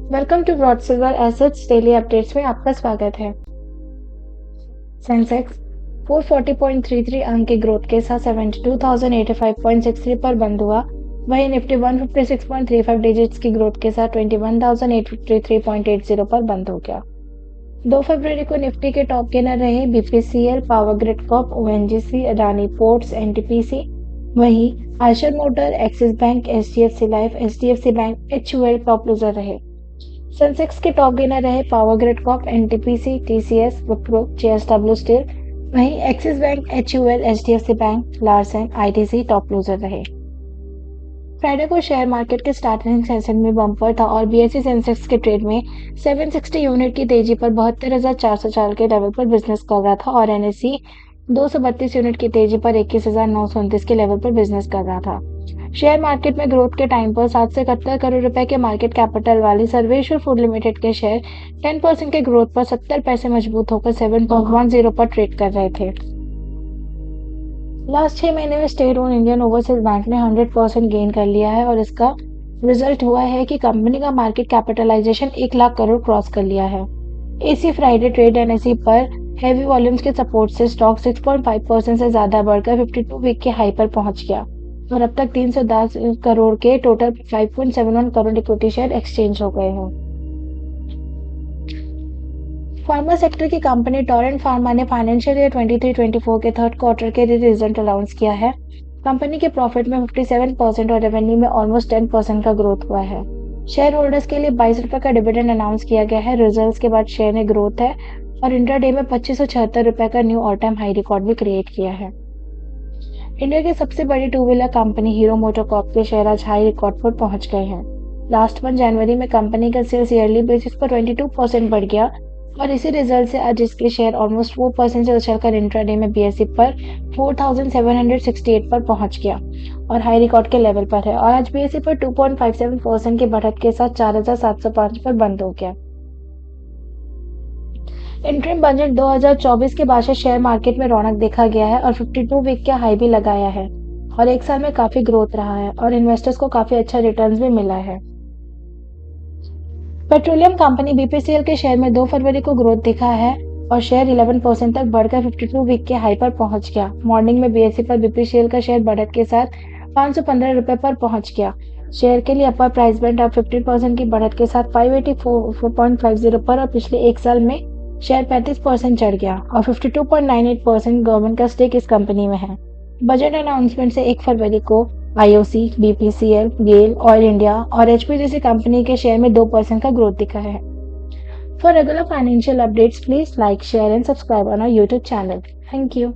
Welcome to broad silver assets daily updates में आपका स्वागत है। सेंसेक्स 440.33 अंक के ग्रोथ के साथ 72,085.63 पर बंद हुआ। वहीं निफ्टी 156.35 डिजिट्स की ग्रोथ के साथ 21,853.80 पर बंद हो गया। 2 फरवरी को निफ्टी के टॉप गेनर रहे BPCL, power grid corp, ONGC, Adani ports, NTPC. वहीं Eicher motor, axis bank, HDFC life, HDFC bank, HUL top loser रहे। सेंसेक्स के टॉप गेनर रहे power grid corp, NTPC, TCS, Wipro, JSW steel. वहीं axis bank, HUL, HDFC bank, Larsen, ITC top loser रहे। Friday को share market के starting session में bumper था और बीएसई सेंसेक्स के ट्रेड में 760 यूनिट की तेजी पर 72,404 के लेवल पर बिजनेस कर रहा था और एनएसई 232 यूनिट की तेजी पर 21,929 के लेवल पर बिजनेस कर रहा था। शेयर मार्केट में ग्रोथ के टाइम पर 7 से 71 करोड़ रुपए के मार्केट कैपिटल वाली सर्वेश्वर फूड लिमिटेड के शेयर 10% के ग्रोथ पर 70 पैसे मजबूत होकर 7.10 पर ट्रेड कर रहे थे। लास्ट 6 महीने में state own Indian overseas bank ने 100% गेन कर लिया है और इसका रिजल्ट हुआ है कि कंपनी का market capitalization 1 lakh crore cross कर लिया है। इसी फ्राइडे ट्रेड एनएसई पर हैवी वॉल्यूम्स के सपोर्ट से स्टॉक 6.5% से ज्यादा बढ़कर 52 वीक के हाई पर पहुंच गया और अब तक 310 करोड़ के total 5.71 crore equity share exchange हो गए हैं। फार्मा सेक्टर की कंपनी टोरेंट फार्मा ने फाइनेंशियल ईयर 23-24 के थर्ड क्वार्टर के लिए रिजल्ट अनाउंस किया है। कंपनी के प्रॉफिट में 57% और रेवेन्यू में ऑलमोस्ट 10% का ग्रोथ हुआ है। शेयर होल्डर्स के लिए 22 रुपए का डिविडेंड अनाउंस किया गया है। रिजल्ट्स के बाद शेयर ने ग्रोथ है और इंट्राडे में 2576 रुपए का knew all time high record भी क्रिएट किया है। इंडिया की सबसे बड़ी two wheeler company hero MotoCorp के शेयर आज हाई रिकॉर्ड पर पहुंच गए हैं। लास्ट मंथ जनवरी में कंपनी का सेल्स ईयरली बेसिस पर 22% बढ़ गया और इसी रिजल्ट से आज इसके शेयर ऑलमोस्ट 4% से उछलकर इंट्राडे में बीएसई पर 4,768 पर पहुंच गया और हाई रिकॉर्ड के लेवल पर है और आज बीएसई पर 2.57% की बढ़त के साथ 4,705 पर बंद हो गया। इंटरिम बजट 2024 के बाद से शेयर मार्केट में रौनक देखा गया है और 52 वीक का हाई भी लगाया है और एक साल में काफी ग्रोथ रहा है और इन्वेस्टर्स को काफी अच्छा रिटर्न्स भी मिला है। पेट्रोलियम कंपनी बीपीसीएल के शेयर में 2 फरवरी को ग्रोथ दिखा है और शेयर 11% तक बढ़कर 52 वीक के हाई पर पहुंच गया। मॉर्निंग में बीएसई पर बीपीसीएल का शेयर बढ़त के साथ 515 रुपए पर पहुंच गया। शेयर के लिए अपर प्राइस बैंड अब 15% की बढ़त के साथ 584.50 पर और पिछले एक साल में शेयर 35% चढ़ गया और 52.98% गवर्नमेंट का स्टेक इस कंपनी में है। बजट अनाउंसमेंट से 1 फरवरी को IOC, BPCL, GAIL, oil India और एचपी जैसी कंपनी के शेयर में 2% का ग्रोथ दिखा है। For regular financial updates please like, share and subscribe on our YouTube channel. Thank you.